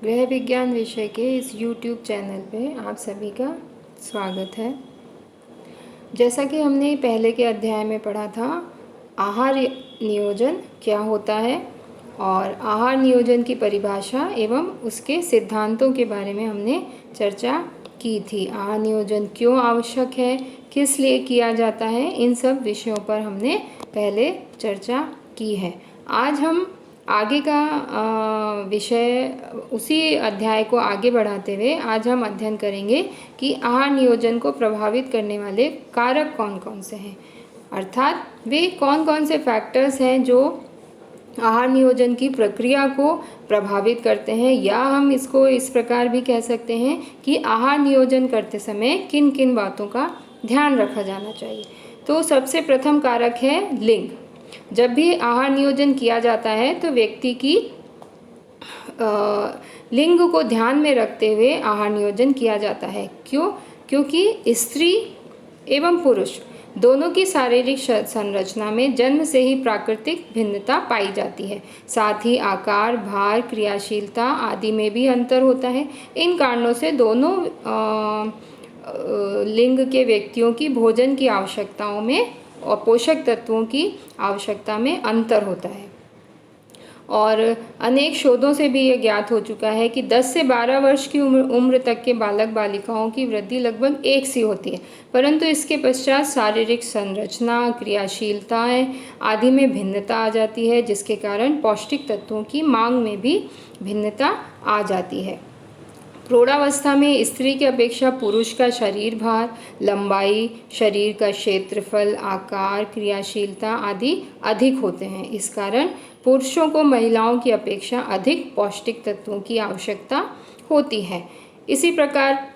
गृह विज्ञान विषय के इस YouTube चैनल पे आप सभी का स्वागत है। जैसा कि हमने पहले के अध्याय में पढ़ा था, आहार नियोजन क्या होता है और आहार नियोजन की परिभाषा एवं उसके सिद्धांतों के बारे में हमने चर्चा की थी। आहार नियोजन क्यों आवश्यक है, किस लिए किया जाता है, इन सब विषयों पर हमने पहले चर्चा की है। आज हम आगे का विषय, उसी अध्याय को आगे बढ़ाते हुए आज हम अध्ययन करेंगे कि आहार नियोजन को प्रभावित करने वाले कारक कौन कौन से हैं, अर्थात वे कौन कौन से फैक्टर्स हैं जो आहार नियोजन की प्रक्रिया को प्रभावित करते हैं, या हम इसको इस प्रकार भी कह सकते हैं कि आहार नियोजन करते समय किन किन बातों का ध्यान रखा जाना चाहिए। तो सबसे प्रथम कारक है लिंग। जब भी आहार नियोजन किया जाता है तो व्यक्ति की लिंग को ध्यान में रखते हुए आहार नियोजन किया जाता है। क्यों? क्योंकि स्त्री एवं पुरुष दोनों की शारीरिक संरचना में जन्म से ही प्राकृतिक भिन्नता पाई जाती है। साथ ही आकार, भार, क्रियाशीलता आदि में भी अंतर होता है। इन कारणों से दोनों लिंग के व्यक्तियों की भोजन की आवश्यकताओं में और पोषक तत्वों की आवश्यकता में अंतर होता है। और अनेक शोधों से भी ये ज्ञात हो चुका है कि 10 से 12 वर्ष की उम्र तक के बालक बालिकाओं की वृद्धि लगभग एक सी होती है, परंतु इसके पश्चात शारीरिक संरचना, क्रियाशीलताएं आदि में भिन्नता आ जाती है, जिसके कारण पौष्टिक तत्वों की मांग में भी भिन्नता आ जाती है। प्रौढ़ावस्था में स्त्री की अपेक्षा पुरुष का शरीर भार, लंबाई, शरीर का क्षेत्रफल, आकार, क्रियाशीलता आदि अधिक होते हैं। इस कारण पुरुषों को महिलाओं की अपेक्षा अधिक पौष्टिक तत्वों की आवश्यकता होती है। इसी प्रकार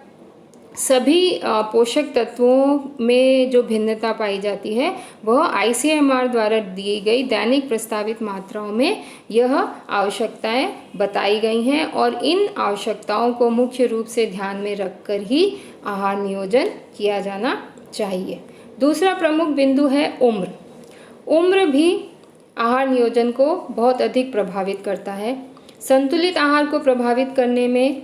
सभी पोषक तत्वों में जो भिन्नता पाई जाती है वह ICMR द्वारा दी गई दैनिक प्रस्तावित मात्राओं में यह आवश्यकताएं बताई गई हैं, और इन आवश्यकताओं को मुख्य रूप से ध्यान में रखकर ही आहार नियोजन किया जाना चाहिए। दूसरा प्रमुख बिंदु है उम्र। उम्र भी आहार नियोजन को बहुत अधिक प्रभावित करता है। संतुलित आहार को प्रभावित करने में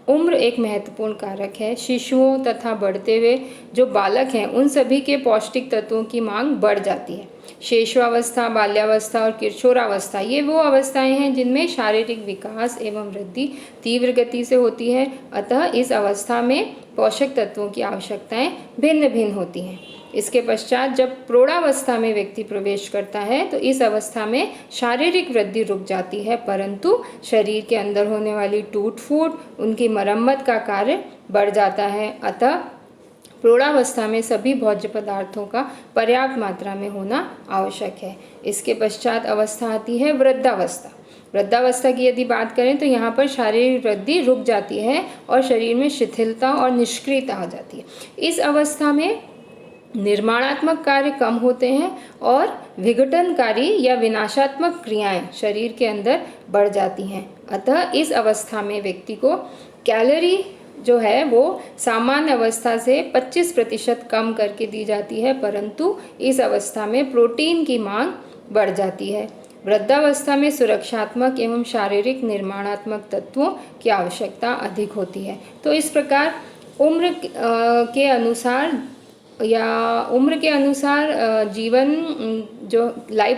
उम्र एक महत्वपूर्ण कारक है। शिशुओं तथा बढ़ते हुए जो बालक हैं उन सभी के पौष्टिक तत्वों की मांग बढ़ जाती है। शैशवावस्था, बाल्यावस्था और किशोरावस्था ये वो अवस्थाएं हैं जिनमें शारीरिक विकास एवं वृद्धि तीव्र गति से होती है। अतः इस अवस्था में पोषक तत्वों की आवश्यकताएं भिन्न भिन्न होती हैं। इसके पश्चात जब प्रौढ़ावस्था में व्यक्ति प्रवेश करता है तो इस अवस्था में शारीरिक वृद्धि रुक जाती है, परंतु शरीर के अंदर होने वाली टूट फूट, उनकी मरम्मत का कार्य बढ़ जाता है। अतः प्रौढ़ावस्था में सभी भोज्य पदार्थों का पर्याप्त मात्रा में होना आवश्यक है। इसके पश्चात अवस्था आती है वृद्धावस्था। वृद्धावस्था की यदि बात करें तो यहाँ पर शारीरिक वृद्धि रुक जाती है और शरीर में शिथिलता और निष्क्रियता आ जाती है। इस अवस्था में निर्माणात्मक कार्य कम होते हैं और विघटनकारी या विनाशात्मक क्रियाएं शरीर के अंदर बढ़ जाती हैं। अतः इस अवस्था में व्यक्ति को कैलोरी जो है वो सामान्य अवस्था से 25% कम करके दी जाती है, परंतु इस अवस्था में प्रोटीन की मांग बढ़ जाती है। वृद्धावस्था में सुरक्षात्मक एवं शारीरिक निर्माणात्मक तत्वों की आवश्यकता अधिक होती है। तो इस प्रकार उम्र के अनुसार या उम्र के अनुसार जीवन जो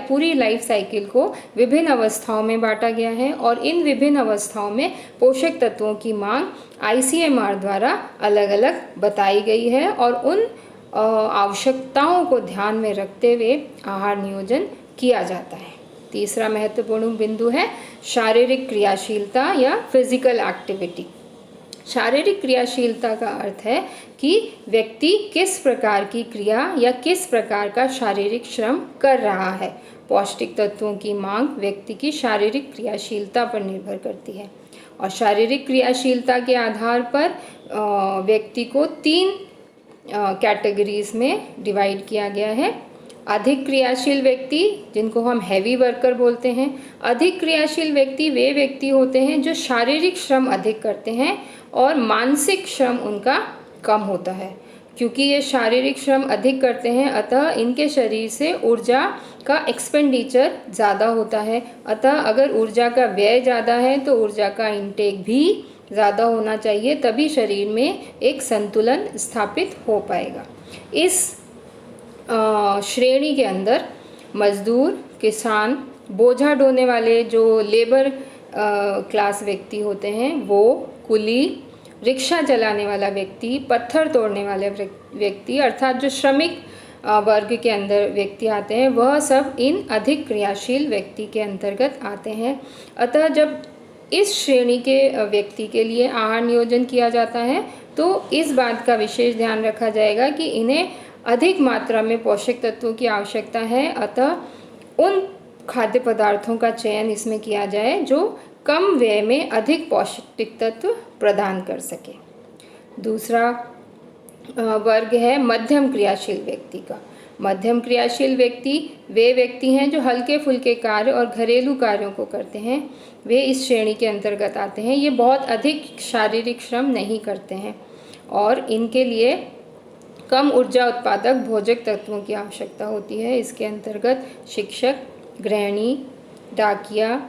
पूरी लाइफ साइकिल को विभिन्न अवस्थाओं में बांटा गया है, और इन विभिन्न अवस्थाओं में पोषक तत्वों की मांग ICMR द्वारा अलग अलग बताई गई है, और उन आवश्यकताओं को ध्यान में रखते हुए आहार नियोजन किया जाता है। तीसरा महत्वपूर्ण बिंदु है शारीरिक क्रियाशीलता या फिजिकल एक्टिविटी। शारीरिक क्रियाशीलता का अर्थ है कि व्यक्ति किस प्रकार की क्रिया या किस प्रकार का शारीरिक श्रम कर रहा है। पौष्टिक तत्वों की मांग व्यक्ति की शारीरिक क्रियाशीलता पर निर्भर करती है, और शारीरिक क्रियाशीलता के आधार पर व्यक्ति को 3 कैटेगरीज में डिवाइड किया गया है। अधिक क्रियाशील व्यक्ति, जिनको हम हैवी वर्कर बोलते हैं। अधिक क्रियाशील व्यक्ति वे व्यक्ति होते हैं जो शारीरिक श्रम अधिक करते हैं और मानसिक श्रम उनका कम होता है। क्योंकि ये शारीरिक श्रम अधिक करते हैं, अतः इनके शरीर से ऊर्जा का एक्सपेंडिचर ज़्यादा होता है। अतः अगर ऊर्जा का व्यय ज़्यादा है तो ऊर्जा का इंटेक भी ज़्यादा होना चाहिए, तभी शरीर में एक संतुलन स्थापित हो पाएगा। इस श्रेणी के अंदर मजदूर, किसान, बोझा ढोने वाले जो लेबर क्लास व्यक्ति होते हैं वो, कुली, रिक्शा चलाने वाला व्यक्ति, पत्थर तोड़ने वाले व्यक्ति अर्थात जो श्रमिक वर्ग के अंदर व्यक्ति आते हैं, वह सब इन अधिक क्रियाशील व्यक्ति के अंतर्गत आते हैं। अतः जब इस श्रेणी के व्यक्ति के लिए आहार नियोजन किया जाता है तो इस बात का विशेष ध्यान रखा जाएगा कि इन्हें अधिक मात्रा में पोषक तत्वों की आवश्यकता है, अतः उन खाद्य पदार्थों का चयन इसमें किया जाए जो कम व्यय में अधिक पौष्टिक तत्व प्रदान कर सके। दूसरा वर्ग है मध्यम क्रियाशील व्यक्ति का। मध्यम क्रियाशील व्यक्ति वे व्यक्ति हैं जो हल्के फुल्के कार्य और घरेलू कार्यों को करते हैं, वे इस श्रेणी के अंतर्गत आते हैं। ये बहुत अधिक शारीरिक श्रम नहीं करते हैं और इनके लिए कम ऊर्जा उत्पादक भोजक तत्वों की आवश्यकता होती है। इसके अंतर्गत शिक्षक, गृहिणी, डाकिया,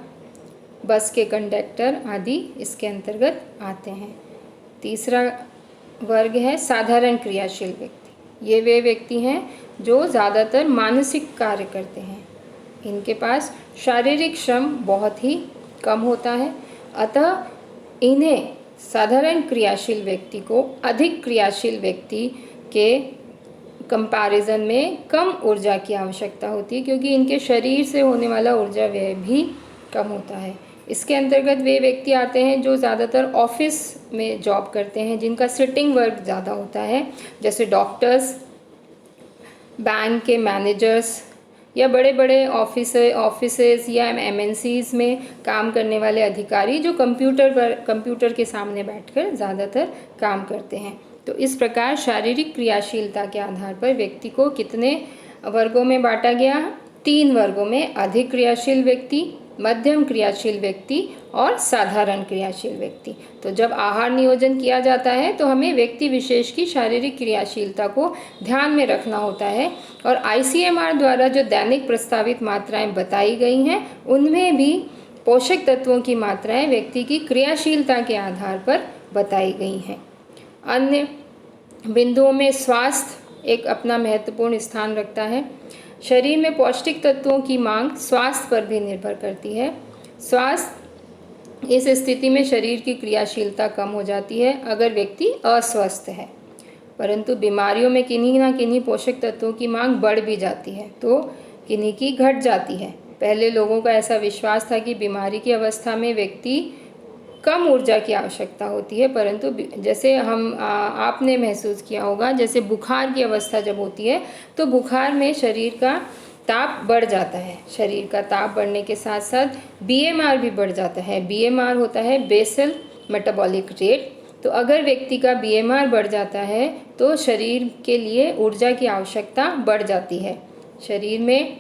बस के कंडक्टर आदि इसके अंतर्गत आते हैं। तीसरा वर्ग है साधारण क्रियाशील व्यक्ति। ये वे व्यक्ति हैं जो ज़्यादातर मानसिक कार्य करते हैं, इनके पास शारीरिक श्रम बहुत ही कम होता है, अतः इन्हें साधारण क्रियाशील व्यक्ति को अधिक क्रियाशील व्यक्ति के कंपैरिजन में कम ऊर्जा की आवश्यकता होती है, क्योंकि इनके शरीर से होने वाला ऊर्जा व्यय भी कम होता है। इसके अंतर्गत वे व्यक्ति आते हैं जो ज़्यादातर ऑफिस में जॉब करते हैं, जिनका सिटिंग वर्क ज़्यादा होता है, जैसे डॉक्टर्स, बैंक के मैनेजर्स या बड़े बड़े ऑफिसेज या एमएनसीज में काम करने वाले अधिकारी जो कंप्यूटर के सामने बैठकर ज़्यादातर काम करते हैं। तो इस प्रकार शारीरिक क्रियाशीलता के आधार पर व्यक्ति को कितने वर्गों में बांटा गया? 3 वर्गों में: अधिक क्रियाशील व्यक्ति, मध्यम क्रियाशील व्यक्ति और साधारण क्रियाशील व्यक्ति। तो जब आहार नियोजन किया जाता है तो हमें व्यक्ति विशेष की शारीरिक क्रियाशीलता को ध्यान में रखना होता है और आईसीएमआर द्वारा जो दैनिक प्रस्तावित मात्राएं बताई गई हैं उनमें भी पोषक तत्वों की मात्राएं व्यक्ति की क्रियाशीलता के आधार पर बताई गई हैं। अन्य बिंदुओं में स्वास्थ्य एक अपना महत्वपूर्ण स्थान रखता है। शरीर में पौष्टिक तत्वों की मांग स्वास्थ्य पर भी निर्भर करती है। स्वास्थ्य, इस स्थिति में शरीर की क्रियाशीलता कम हो जाती है अगर व्यक्ति अस्वस्थ है, परंतु बीमारियों में किन्हीं ना किन्हीं पोषक तत्वों की मांग बढ़ भी जाती है तो किन्हीं की घट जाती है। पहले लोगों का ऐसा विश्वास था कि बीमारी की अवस्था में व्यक्ति कम ऊर्जा की आवश्यकता होती है, परंतु जैसे आपने महसूस किया होगा, जैसे बुखार की अवस्था जब होती है तो बुखार में शरीर का ताप बढ़ जाता है। शरीर का ताप बढ़ने के साथ साथ बीएमआर भी बढ़ जाता है। बीएमआर होता है बेसल मेटाबॉलिक रेट। तो अगर व्यक्ति का बीएमआर बढ़ जाता है तो शरीर के लिए ऊर्जा की आवश्यकता बढ़ जाती है। शरीर में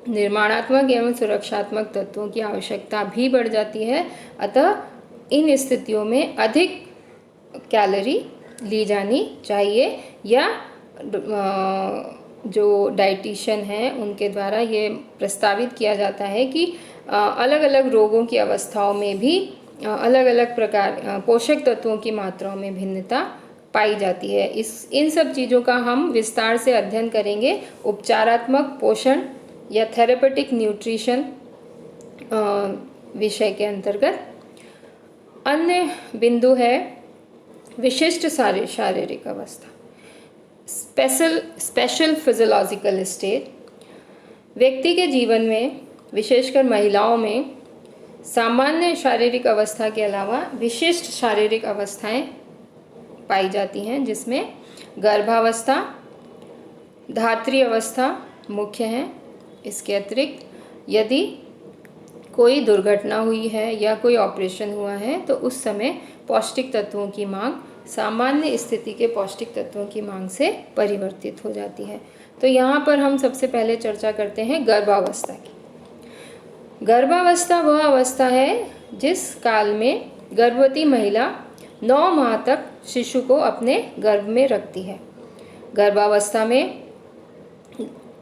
निर्माणात्मक एवं सुरक्षात्मक तत्वों की आवश्यकता भी बढ़ जाती है। अतः इन स्थितियों में अधिक कैलोरी ली जानी चाहिए या जो डाइटिशियन हैं उनके द्वारा ये प्रस्तावित किया जाता है कि अलग अलग रोगों की अवस्थाओं में भी अलग अलग प्रकार पोषक तत्वों की मात्राओं में भिन्नता पाई जाती है। इन सब चीज़ों का हम विस्तार से अध्ययन करेंगे उपचारात्मक पोषण या थेरेपेटिक न्यूट्रिशन विषय के अंतर्गत। अन्य बिंदु है विशिष्ट शारीरिक अवस्था, स्पेशल फिजियोलॉजिकल स्टेट। व्यक्ति के जीवन में, विशेषकर महिलाओं में, सामान्य शारीरिक अवस्था के अलावा विशिष्ट शारीरिक अवस्थाएं पाई जाती हैं, जिसमें गर्भावस्था, धात्री अवस्था मुख्य हैं। इसके अतिरिक्त यदि कोई दुर्घटना हुई है या कोई ऑपरेशन हुआ है तो उस समय पौष्टिक तत्वों की मांग सामान्य स्थिति के पौष्टिक तत्वों की मांग से परिवर्तित हो जाती है। तो यहाँ पर हम सबसे पहले चर्चा करते हैं गर्भावस्था की। गर्भावस्था वह अवस्था है जिस काल में गर्भवती महिला 9 माह तक शिशु को अपने गर्भ में रखती है। गर्भावस्था में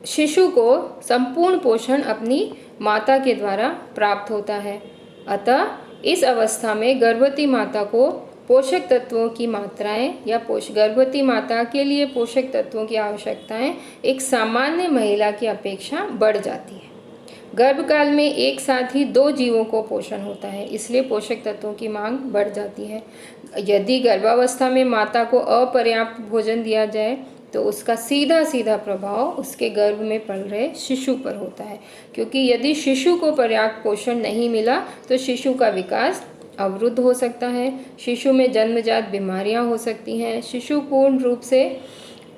शिशु को संपूर्ण पोषण अपनी माता के द्वारा प्राप्त होता है। अतः इस अवस्था में गर्भवती माता को पोषक तत्वों की मात्राएं या गर्भवती माता के लिए पोषक तत्वों की आवश्यकताएं एक सामान्य महिला की अपेक्षा बढ़ जाती है। गर्भकाल में एक साथ ही 2 जीवों को पोषण होता है, इसलिए पोषक तत्वों की मांग बढ़ जाती है। यदि गर्भावस्था में माता को अपर्याप्त भोजन दिया जाए तो उसका सीधा प्रभाव उसके गर्भ में पल रहे शिशु पर होता है, क्योंकि यदि शिशु को पर्याप्त पोषण नहीं मिला तो शिशु का विकास अवरुद्ध हो सकता है, शिशु में जन्मजात बीमारियां हो सकती हैं, शिशु पूर्ण रूप से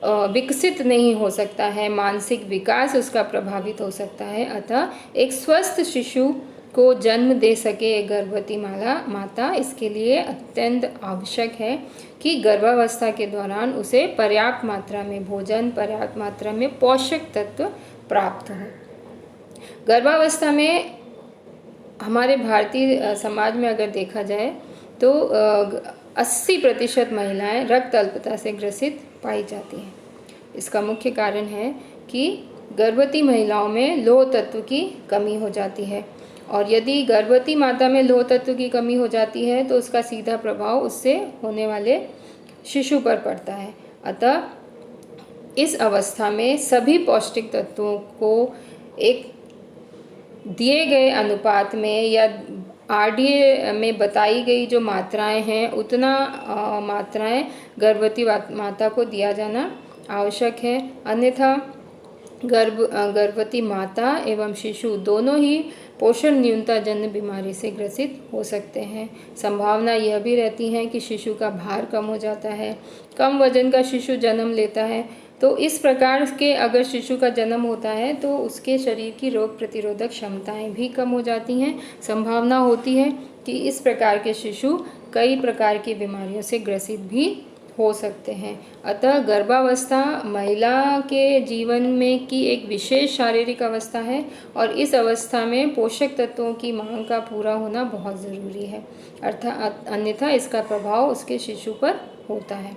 विकसित नहीं हो सकता है, मानसिक विकास उसका प्रभावित हो सकता है। अतः एक स्वस्थ शिशु को जन्म दे सके एक गर्भवती माता, इसके लिए अत्यंत आवश्यक है कि गर्भावस्था के दौरान उसे पर्याप्त मात्रा में भोजन, पर्याप्त मात्रा में पोषक तत्व प्राप्त हो। गर्भावस्था में हमारे भारतीय समाज में अगर देखा जाए तो 80% महिलाएं रक्त अल्पता से ग्रसित पाई जाती हैं। इसका मुख्य कारण है कि गर्भवती महिलाओं में लौह तत्व की कमी हो जाती है, और यदि गर्भवती माता में लौह तत्व की कमी हो जाती है तो उसका सीधा प्रभाव उससे होने वाले शिशु पर पड़ता है। अतः इस अवस्था में सभी पौष्टिक तत्वों को एक दिए गए अनुपात में या RDA में बताई गई जो मात्राएं हैं उतना मात्राएं गर्भवती माता को दिया जाना आवश्यक है। अन्यथा गर्भवती माता एवं शिशु दोनों ही पोषण न्यूनता जन्य बीमारी से ग्रसित हो सकते हैं। संभावना यह भी रहती है कि शिशु का भार कम हो जाता है, कम वजन का शिशु जन्म लेता है। तो इस प्रकार के अगर शिशु का जन्म होता है तो उसके शरीर की रोग प्रतिरोधक क्षमताएं भी कम हो जाती हैं। संभावना होती है कि इस प्रकार के शिशु कई प्रकार की बीमारियों से ग्रसित भी हो सकते हैं। अतः गर्भावस्था महिला के जीवन में की एक विशेष शारीरिक अवस्था है और इस अवस्था में पोषक तत्वों की मांग का पूरा होना बहुत ज़रूरी है, अर्थात अन्यथा इसका प्रभाव उसके शिशु पर होता है।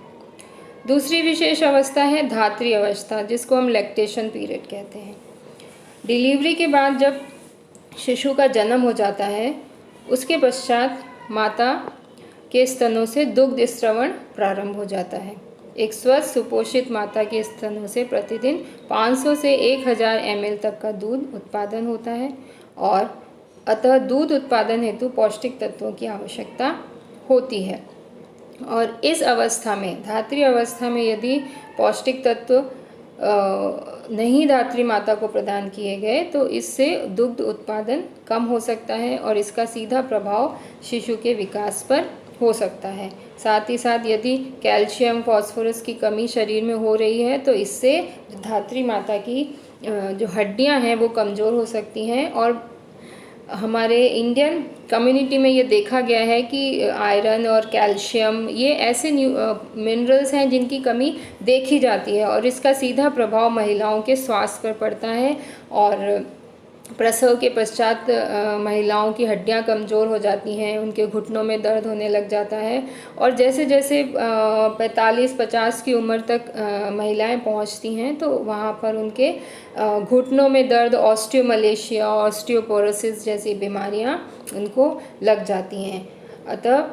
दूसरी विशेष अवस्था है धात्री अवस्था, जिसको हम लैक्टेशन पीरियड कहते हैं। डिलीवरी के बाद जब शिशु का जन्म हो जाता है उसके पश्चात माता के स्तनों से दुग्ध स्रवण प्रारंभ हो जाता है। एक स्वस्थ सुपोषित माता के स्तनों से प्रतिदिन 500 से 1000 ml तक का दूध उत्पादन होता है, और अतः दूध उत्पादन हेतु पौष्टिक तत्वों की आवश्यकता होती है। और इस अवस्था में, धात्री अवस्था में, यदि पौष्टिक तत्व नहीं धात्री माता को प्रदान किए गए तो इससे दुग्ध उत्पादन कम हो सकता है और इसका सीधा प्रभाव शिशु के विकास पर हो सकता है। साथ ही साथ यदि कैल्शियम फास्फोरस की कमी शरीर में हो रही है तो इससे धात्री माता की जो हड्डियां हैं वो कमज़ोर हो सकती हैं। और हमारे इंडियन कम्युनिटी में ये देखा गया है कि आयरन और कैल्शियम ये ऐसे मिनरल्स हैं जिनकी कमी देखी जाती है और इसका सीधा प्रभाव महिलाओं के स्वास्थ्य पर पड़ता है। और प्रसव के पश्चात महिलाओं की हड्डियां कमज़ोर हो जाती हैं, उनके घुटनों में दर्द होने लग जाता है, और जैसे जैसे 45-50 की उम्र तक महिलाएं पहुंचती हैं तो वहां पर उनके घुटनों में दर्द, ऑस्टियोमलेशिया, ऑस्टियोपोरोसिस जैसी बीमारियां उनको लग जाती हैं। अतः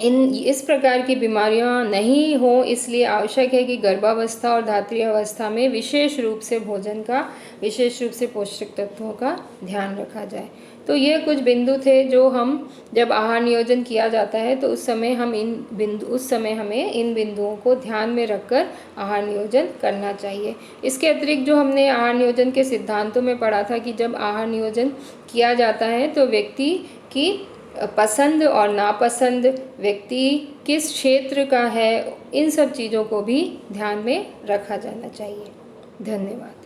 इस प्रकार की बीमारियां नहीं हो, इसलिए आवश्यक है कि गर्भावस्था और धात्री अवस्था में विशेष रूप से भोजन का, विशेष रूप से पोषक तत्वों का ध्यान रखा जाए। तो ये कुछ बिंदु थे जो हम जब आहार नियोजन किया जाता है तो उस समय हमें इन बिंदुओं को ध्यान में रखकर आहार नियोजन करना चाहिए। इसके अतिरिक्त जो हमने आहार नियोजन के सिद्धांतों में पढ़ा था कि जब आहार नियोजन किया जाता है तो व्यक्ति की पसंद और नापसंद, व्यक्ति किस क्षेत्र का है, इन सब चीज़ों को भी ध्यान में रखा जाना चाहिए। धन्यवाद।